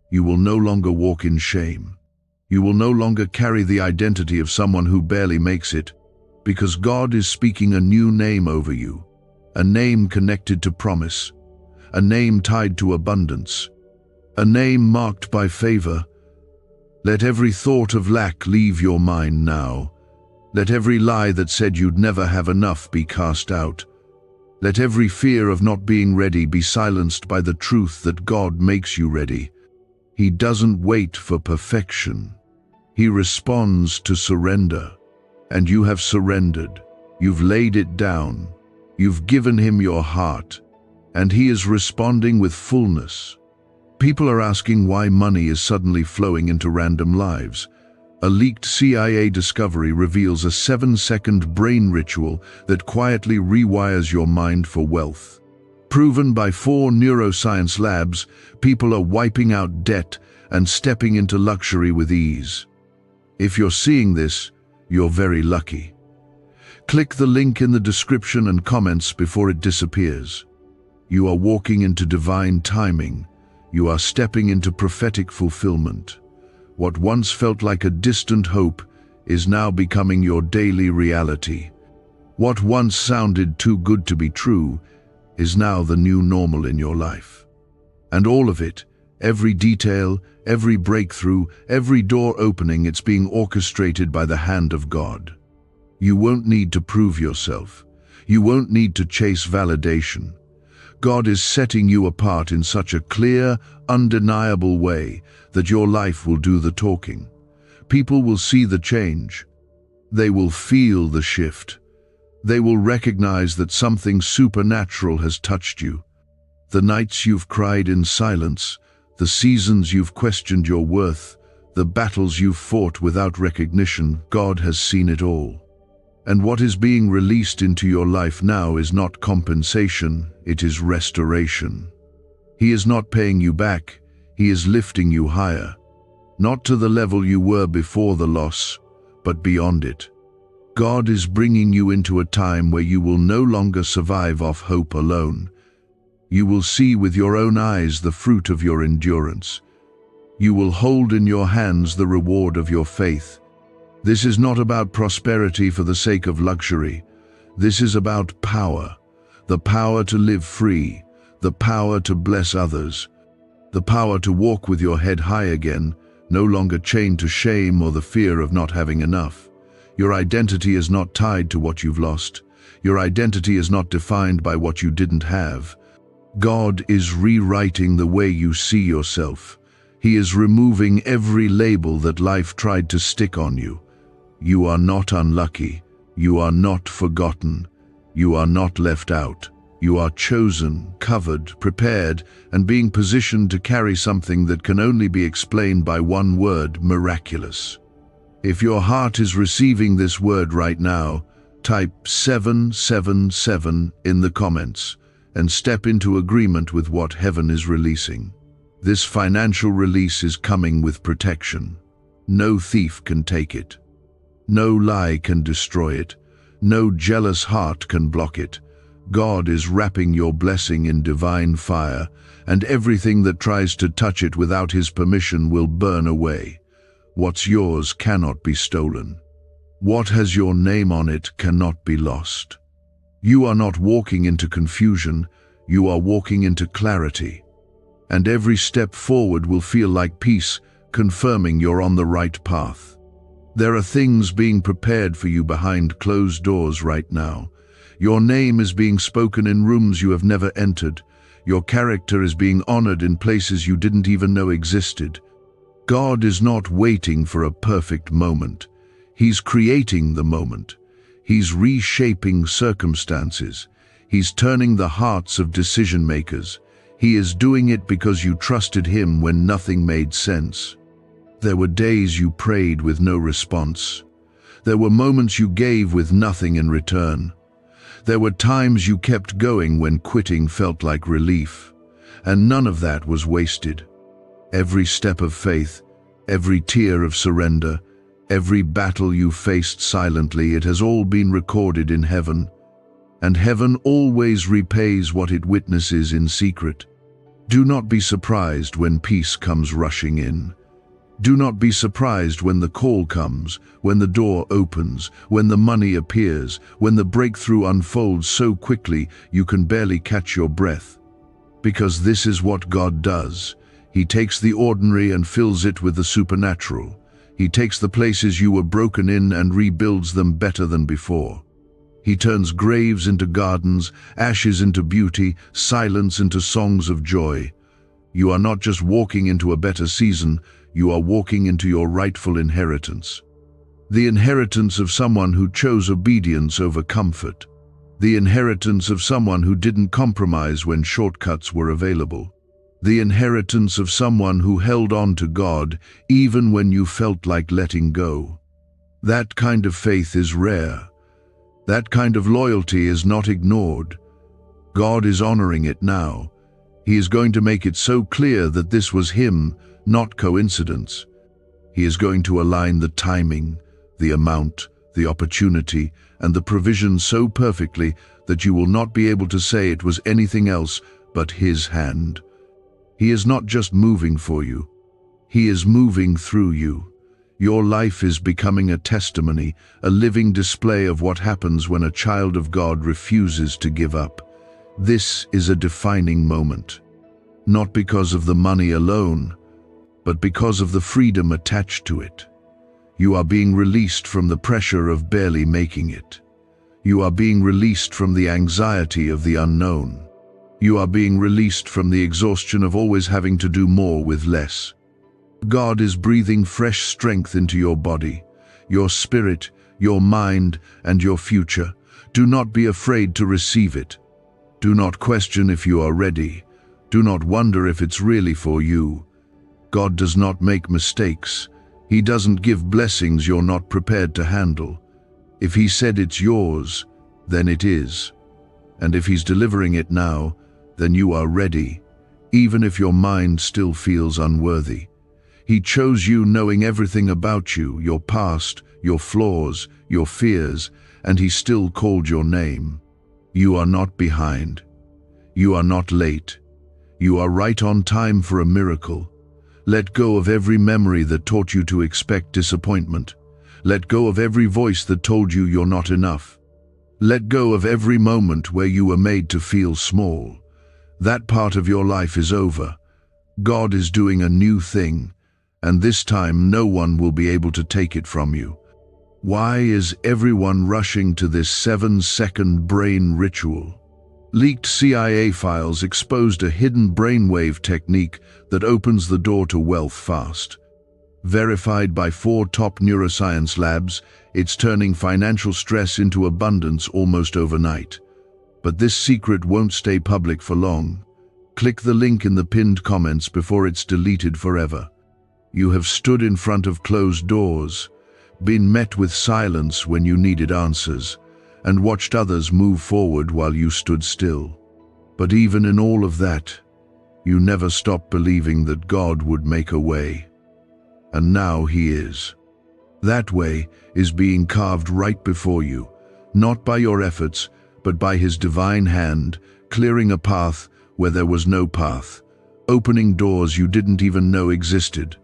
You will no longer walk in shame. You will no longer carry the identity of someone who barely makes it, because God is speaking a new name over you, a name connected to promise, a name tied to abundance, a name marked by favor. Let every thought of lack leave your mind now. Let every lie that said you'd never have enough be cast out. Let every fear of not being ready be silenced by the truth that God makes you ready. He doesn't wait for perfection. He responds to surrender. And you have surrendered. You've laid it down. You've given Him your heart. And He is responding with fullness. People are asking why money is suddenly flowing into random lives. A leaked CIA discovery reveals a 7-second brain ritual that quietly rewires your mind for wealth. Proven by 4 neuroscience labs, people are wiping out debt and stepping into luxury with ease. If you're seeing this, you're very lucky. Click the link in the description and comments before it disappears. You are walking into divine timing. You are stepping into prophetic fulfillment. What once felt like a distant hope is now becoming your daily reality. What once sounded too good to be true is now the new normal in your life. And all of it, every detail, every breakthrough, every door opening, it's being orchestrated by the hand of God. You won't need to prove yourself. You won't need to chase validation. God is setting you apart in such a clear, undeniable way that your life will do the talking. People will see the change. They will feel the shift. They will recognize that something supernatural has touched you. The nights you've cried in silence, the seasons you've questioned your worth, the battles you've fought without recognition, God has seen it all. And what is being released into your life now is not compensation, it is restoration. He is not paying you back, He is lifting you higher. Not to the level you were before the loss, but beyond it. God is bringing you into a time where you will no longer survive off hope alone. You will see with your own eyes the fruit of your endurance. You will hold in your hands the reward of your faith. This is not about prosperity for the sake of luxury. This is about power. The power to live free, the power to bless others, the power to walk with your head high again, no longer chained to shame or the fear of not having enough. Your identity is not tied to what you've lost. Your identity is not defined by what you didn't have. God is rewriting the way you see yourself. He is removing every label that life tried to stick on you. You are not unlucky. You are not forgotten. You are not left out. You are chosen, covered, prepared, and being positioned to carry something that can only be explained by one word: miraculous. If your heart is receiving this word right now, type 777 in the comments and step into agreement with what heaven is releasing. This financial release is coming with protection. No thief can take it. No lie can destroy it. No jealous heart can block it. God is wrapping your blessing in divine fire, and everything that tries to touch it without His permission will burn away. What's yours cannot be stolen. What has your name on it cannot be lost. You are not walking into confusion, you are walking into clarity. And every step forward will feel like peace, confirming you're on the right path. There are things being prepared for you behind closed doors right now. Your name is being spoken in rooms you have never entered. Your character is being honored in places you didn't even know existed. God is not waiting for a perfect moment. He's creating the moment. He's reshaping circumstances. He's turning the hearts of decision makers. He is doing it because you trusted Him when nothing made sense. There were days you prayed with no response. There were moments you gave with nothing in return. There were times you kept going when quitting felt like relief. And none of that was wasted. Every step of faith, every tear of surrender, every battle you faced silently, it has all been recorded in heaven. And heaven always repays what it witnesses in secret. Do not be surprised when peace comes rushing in. Do not be surprised when the call comes, when the door opens, when the money appears, when the breakthrough unfolds so quickly you can barely catch your breath. Because this is what God does. He takes the ordinary and fills it with the supernatural. He takes the places you were broken in and rebuilds them better than before. He turns graves into gardens, ashes into beauty, silence into songs of joy. You are not just walking into a better season, you are walking into your rightful inheritance. The inheritance of someone who chose obedience over comfort. The inheritance of someone who didn't compromise when shortcuts were available. The inheritance of someone who held on to God even when you felt like letting go. That kind of faith is rare. That kind of loyalty is not ignored. God is honoring it now. He is going to make it so clear that this was Him, not coincidence. He is going to align the timing, the amount, the opportunity, and the provision so perfectly that you will not be able to say it was anything else but His hand. He is not just moving for you. He is moving through you. Your life is becoming a testimony, a living display of what happens when a child of God refuses to give up. This is a defining moment. Not because of the money alone, but because of the freedom attached to it. You are being released from the pressure of barely making it. You are being released from the anxiety of the unknown. You are being released from the exhaustion of always having to do more with less. God is breathing fresh strength into your body, your spirit, your mind, and your future. Do not be afraid to receive it. Do not question if you are ready. Do not wonder if it's really for you. God does not make mistakes. He doesn't give blessings you're not prepared to handle. If He said it's yours, then it is. And if He's delivering it now, then you are ready, even if your mind still feels unworthy. He chose you knowing everything about you, your past, your flaws, your fears, and He still called your name. You are not behind. You are not late. You are right on time for a miracle. Let go of every memory that taught you to expect disappointment. Let go of every voice that told you you're not enough. Let go of every moment where you were made to feel small. That part of your life is over. God is doing a new thing, and this time no one will be able to take it from you. Why is everyone rushing to this 7-second brain ritual? Leaked CIA files exposed a hidden brainwave technique that opens the door to wealth fast. Verified by 4 top neuroscience labs, it's turning financial stress into abundance almost overnight. But this secret won't stay public for long. Click the link in the pinned comments before it's deleted forever. You have stood in front of closed doors, been met with silence when you needed answers, and watched others move forward while you stood still. But even in all of that, you never stopped believing that God would make a way. And now He is. That way is being carved right before you, not by your efforts, but by His divine hand, clearing a path where there was no path, opening doors you didn't even know existed.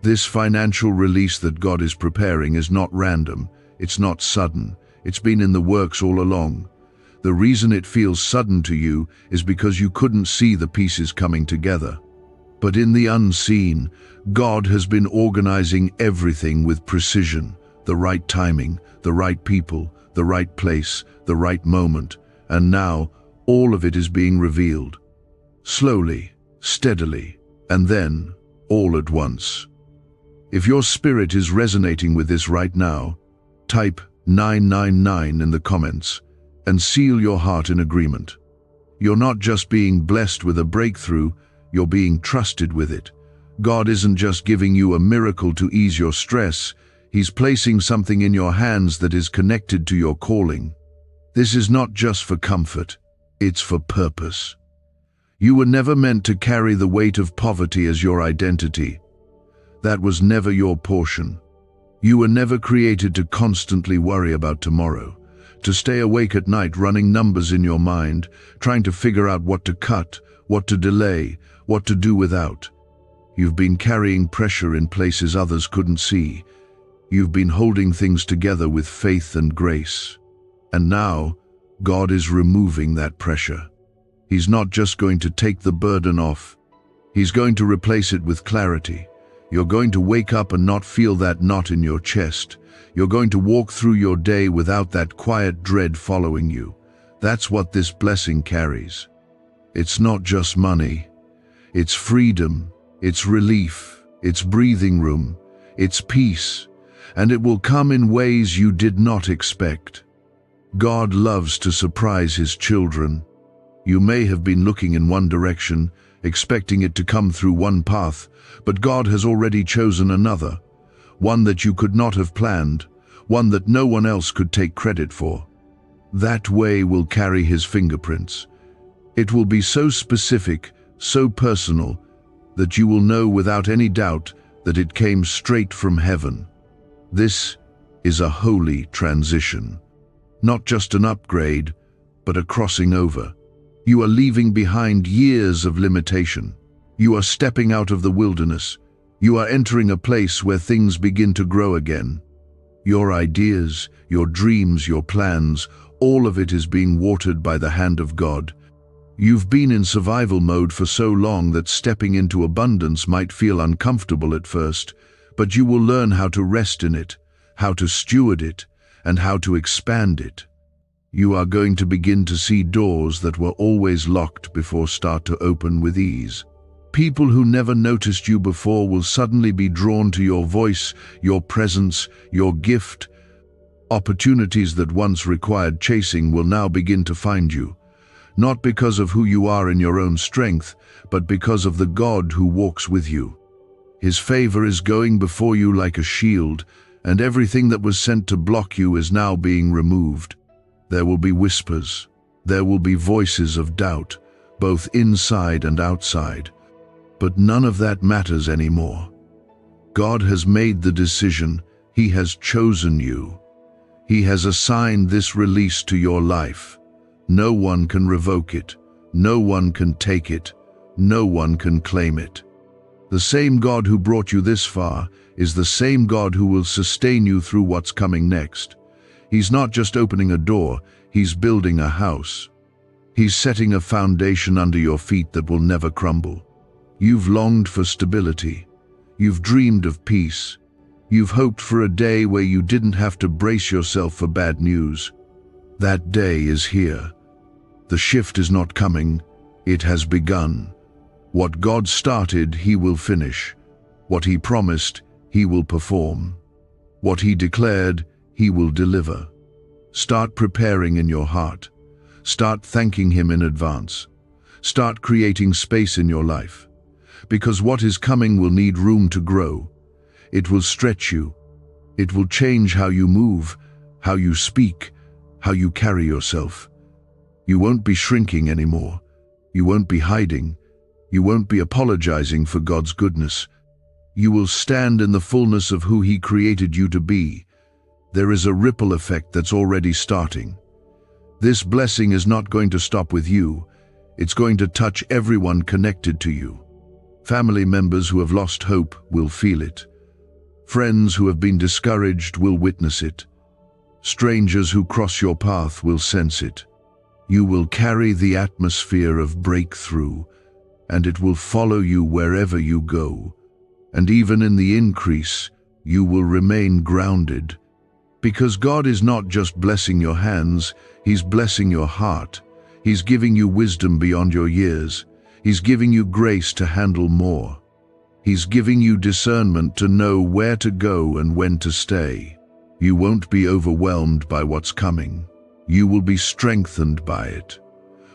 This financial release that God is preparing is not random, it's not sudden, it's been in the works all along. The reason it feels sudden to you is because you couldn't see the pieces coming together. But in the unseen, God has been organizing everything with precision, the right timing, the right people, the right place, the right moment, and now all of it is being revealed. Slowly, steadily, and then all at once. If your spirit is resonating with this right now, type 999 in the comments and seal your heart in agreement. You're not just being blessed with a breakthrough, you're being trusted with it. God isn't just giving you a miracle to ease your stress, He's placing something in your hands that is connected to your calling. This is not just for comfort, it's for purpose. You were never meant to carry the weight of poverty as your identity. That was never your portion. You were never created to constantly worry about tomorrow, to stay awake at night running numbers in your mind, trying to figure out what to cut, what to delay, what to do without. You've been carrying pressure in places others couldn't see. You've been holding things together with faith and grace. And now, God is removing that pressure. He's not just going to take the burden off. He's going to replace it with clarity. You're going to wake up and not feel that knot in your chest. You're going to walk through your day without that quiet dread following you. That's what this blessing carries. It's not just money. It's freedom, it's relief, it's breathing room, it's peace, and it will come in ways you did not expect. God loves to surprise His children. You may have been looking in one direction, expecting it to come through one path, but God has already chosen another, one that you could not have planned, one that no one else could take credit for. That way will carry His fingerprints. It will be so specific, so personal, that you will know without any doubt that it came straight from heaven. This is a holy transition. Not just an upgrade, but a crossing over. You are leaving behind years of limitation. You are stepping out of the wilderness. You are entering a place where things begin to grow again. Your ideas, your dreams, your plans, all of it is being watered by the hand of God. You've been in survival mode for so long that stepping into abundance might feel uncomfortable at first, but you will learn how to rest in it, how to steward it, and how to expand it. You are going to begin to see doors that were always locked before start to open with ease. People who never noticed you before will suddenly be drawn to your voice, your presence, your gift. Opportunities that once required chasing will now begin to find you. Not because of who you are in your own strength, but because of the God who walks with you. His favor is going before you like a shield, and everything that was sent to block you is now being removed. There will be whispers. There will be voices of doubt, both inside and outside. But none of that matters anymore. God has made the decision. He has chosen you. He has assigned this release to your life. No one can revoke it. No one can take it. No one can claim it. The same God who brought you this far is the same God who will sustain you through what's coming next. He's not just opening a door, he's building a house. He's setting a foundation under your feet that will never crumble. You've longed for stability. You've dreamed of peace. You've hoped for a day where you didn't have to brace yourself for bad news. That day is here. The shift is not coming, it has begun. What God started, He will finish. What He promised, He will perform. What He declared, He will deliver. Start preparing in your heart. Start thanking Him in advance. Start creating space in your life. Because what is coming will need room to grow. It will stretch you. It will change how you move, how you speak, how you carry yourself. You won't be shrinking anymore. You won't be hiding. You won't be apologizing for God's goodness. You will stand in the fullness of who He created you to be. There is a ripple effect that's already starting. This blessing is not going to stop with you. It's going to touch everyone connected to you. Family members who have lost hope will feel it. Friends who have been discouraged will witness it. Strangers who cross your path will sense it. You will carry the atmosphere of breakthrough, and it will follow you wherever you go. And even in the increase, you will remain grounded. Because God is not just blessing your hands, He's blessing your heart. He's giving you wisdom beyond your years. He's giving you grace to handle more. He's giving you discernment to know where to go and when to stay. You won't be overwhelmed by what's coming. You will be strengthened by it.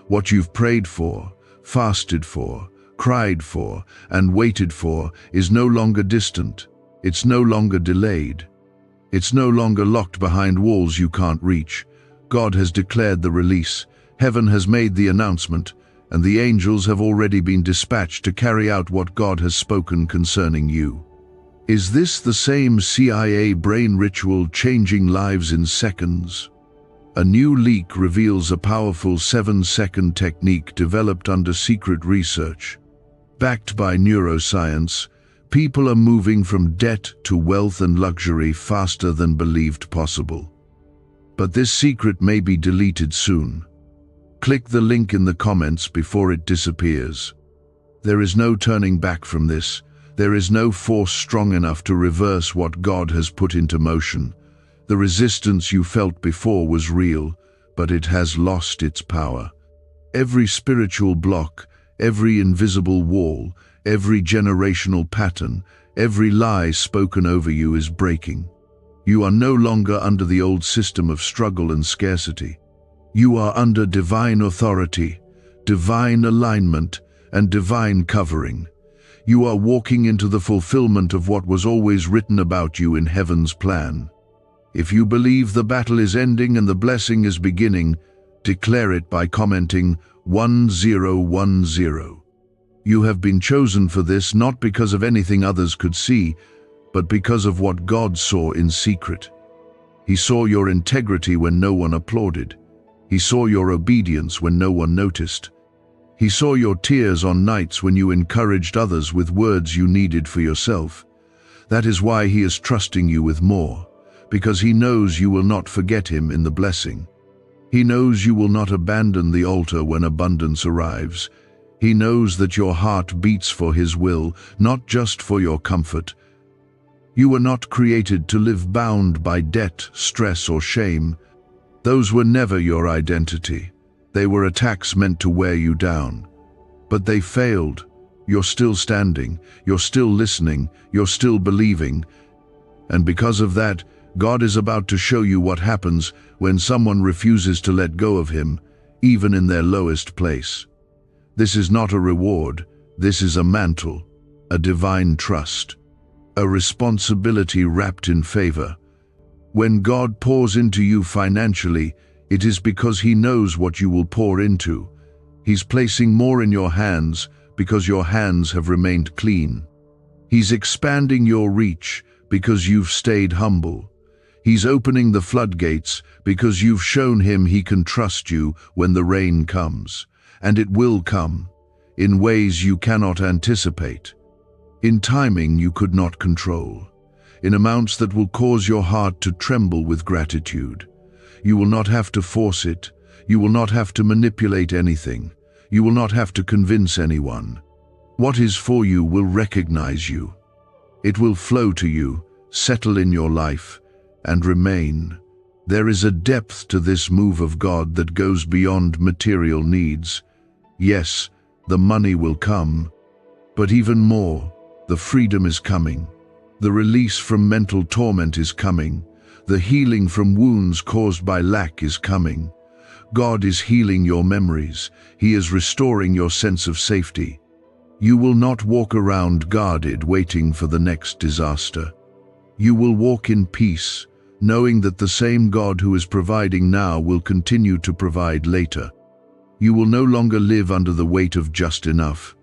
What you've prayed for, fasted for, cried for, and waited for is no longer distant. It's no longer delayed. It's no longer locked behind walls you can't reach. God has declared the release. Heaven has made the announcement, and the angels have already been dispatched to carry out what God has spoken concerning you. Is this the same CIA brain ritual changing lives in seconds? A new leak reveals a powerful 7-second technique developed under secret research. Backed by neuroscience, people are moving from debt to wealth and luxury faster than believed possible. But this secret may be deleted soon. Click the link in the comments before it disappears. There is no turning back from this. There is no force strong enough to reverse what God has put into motion. The resistance you felt before was real, but it has lost its power. Every spiritual block, every invisible wall, every generational pattern, every lie spoken over you is breaking. You are no longer under the old system of struggle and scarcity. You are under divine authority, divine alignment, and divine covering. You are walking into the fulfillment of what was always written about you in heaven's plan. If you believe the battle is ending and the blessing is beginning, declare it by commenting 1010. You have been chosen for this not because of anything others could see, but because of what God saw in secret. He saw your integrity when no one applauded. He saw your obedience when no one noticed. He saw your tears on nights when you encouraged others with words you needed for yourself. That is why He is trusting you with more, because He knows you will not forget Him in the blessing. He knows you will not abandon the altar when abundance arrives. He knows that your heart beats for His will, not just for your comfort. You were not created to live bound by debt, stress, or shame. Those were never your identity. They were attacks meant to wear you down. But they failed. You're still standing, you're still listening, you're still believing. And because of that, God is about to show you what happens when someone refuses to let go of Him, even in their lowest place. This is not a reward, this is a mantle, a divine trust, a responsibility wrapped in favor. When God pours into you financially, it is because He knows what you will pour into. He's placing more in your hands because your hands have remained clean. He's expanding your reach because you've stayed humble. He's opening the floodgates because you've shown Him He can trust you when the rain comes. And it will come, in ways you cannot anticipate. in timing you could not control, in amounts that will cause your heart to tremble with gratitude. You will not have to force it. You will not have to manipulate anything. You will not have to convince anyone. What is for you will recognize you. It will flow to you, settle in your life, and remain. There is a depth to this move of God that goes beyond material needs. Yes, the money will come, but even more, the freedom is coming. The release from mental torment is coming. The healing from wounds caused by lack is coming. God is healing your memories. He is restoring your sense of safety. You will not walk around guarded, waiting for the next disaster. You will walk in peace, knowing that the same God who is providing now will continue to provide later. You will no longer live under the weight of just enough.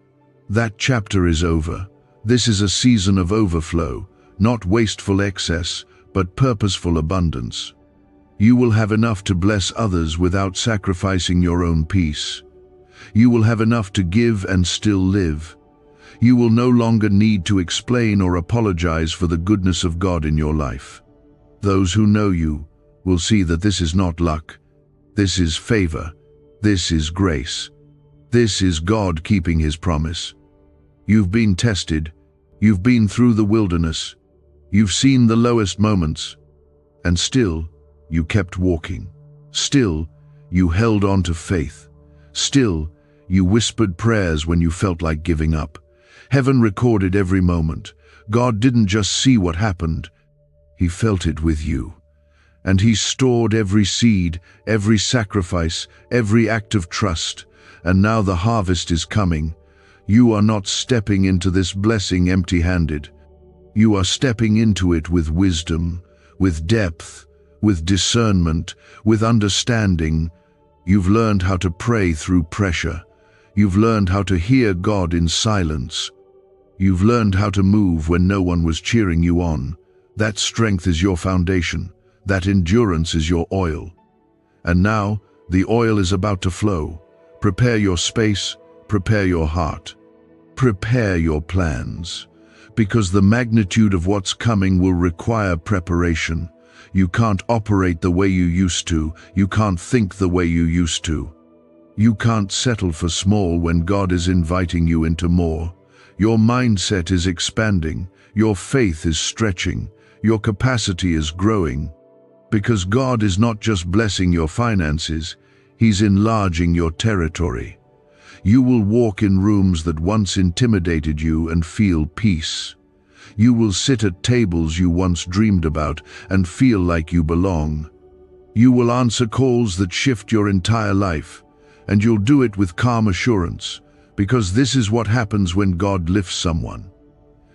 That chapter is over. This is a season of overflow, not wasteful excess, but purposeful abundance. You will have enough to bless others without sacrificing your own peace. You will have enough to give and still live. You will no longer need to explain or apologize for the goodness of God in your life. Those who know you will see that this is not luck. This is favor. This is grace. This is God keeping His promise. You've been tested. You've been through the wilderness. You've seen the lowest moments. And still, you kept walking. Still, you held on to faith. Still, you whispered prayers when you felt like giving up. Heaven recorded every moment. God didn't just see what happened. He felt it with you. And He stored every seed, every sacrifice, every act of trust. And now the harvest is coming. You are not stepping into this blessing empty-handed. You are stepping into it with wisdom, with depth, with discernment, with understanding. You've learned how to pray through pressure. You've learned how to hear God in silence. You've learned how to move when no one was cheering you on. That strength is your foundation. That endurance is your oil. And now, the oil is about to flow. Prepare your space, prepare your heart. Prepare your plans. Because the magnitude of what's coming will require preparation. You can't operate the way you used to. You can't think the way you used to. You can't settle for small when God is inviting you into more. Your mindset is expanding. Your faith is stretching. Your capacity is growing. Because God is not just blessing your finances, He's enlarging your territory. You will walk in rooms that once intimidated you and feel peace. You will sit at tables you once dreamed about and feel like you belong. You will answer calls that shift your entire life, and you'll do it with calm assurance, because this is what happens when God lifts someone.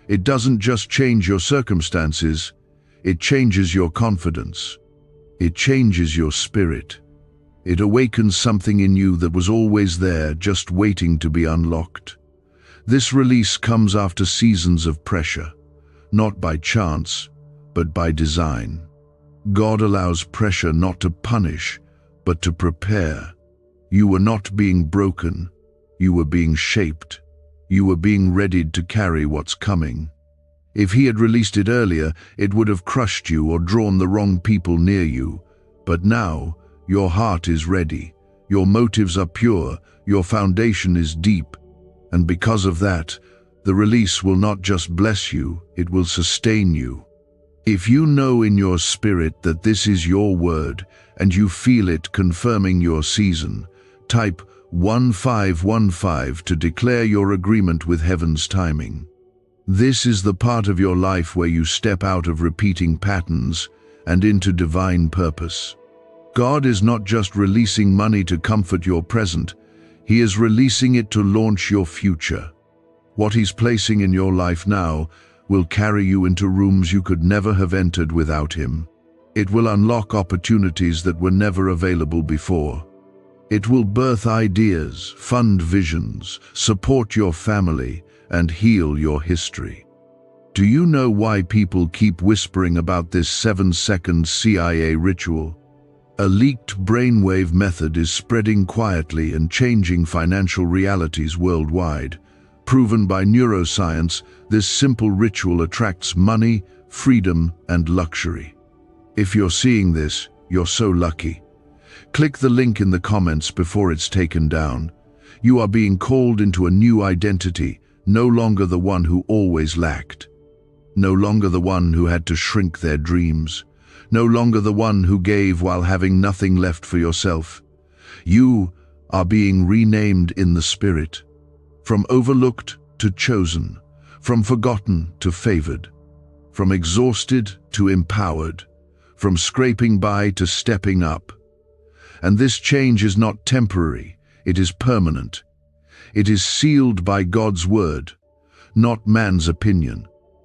It doesn't just change your circumstances, it changes your confidence. It changes your spirit. It awakens something in you that was always there, just waiting to be unlocked. This release comes after seasons of pressure, not by chance, but by design. God allows pressure not to punish, but to prepare. You were not being broken. You were being shaped. You were being readied to carry what's coming. If He had released it earlier, it would have crushed you or drawn the wrong people near you. But now, your heart is ready. Your motives are pure. Your foundation is deep. And because of that, the release will not just bless you, it will sustain you. If you know in your spirit that this is your word and you feel it confirming your season, type 1515 to declare your agreement with heaven's timing. This is the part of your life where you step out of repeating patterns and into divine purpose. God is not just releasing money to comfort your present, He is releasing it to launch your future. What He's placing in your life now will carry you into rooms you could never have entered without Him. It will unlock opportunities that were never available before. It will birth ideas, fund visions, support your family, and heal your history. Do you know why people keep whispering about this 7-second CIA ritual? A leaked brainwave method is spreading quietly and changing financial realities worldwide. Proven by neuroscience, this simple ritual attracts money, freedom, and luxury. If you're seeing this, you're so lucky. Click the link in the comments before it's taken down. You are being called into a new identity, no longer the one who always lacked. No longer the one who had to shrink their dreams. No longer the one who gave while having nothing left for yourself. You are being renamed in the Spirit. From overlooked to chosen, from forgotten to favored, from exhausted to empowered, from scraping by to stepping up. And this change is not temporary, it is permanent. It is sealed by God's word, not man's opinion.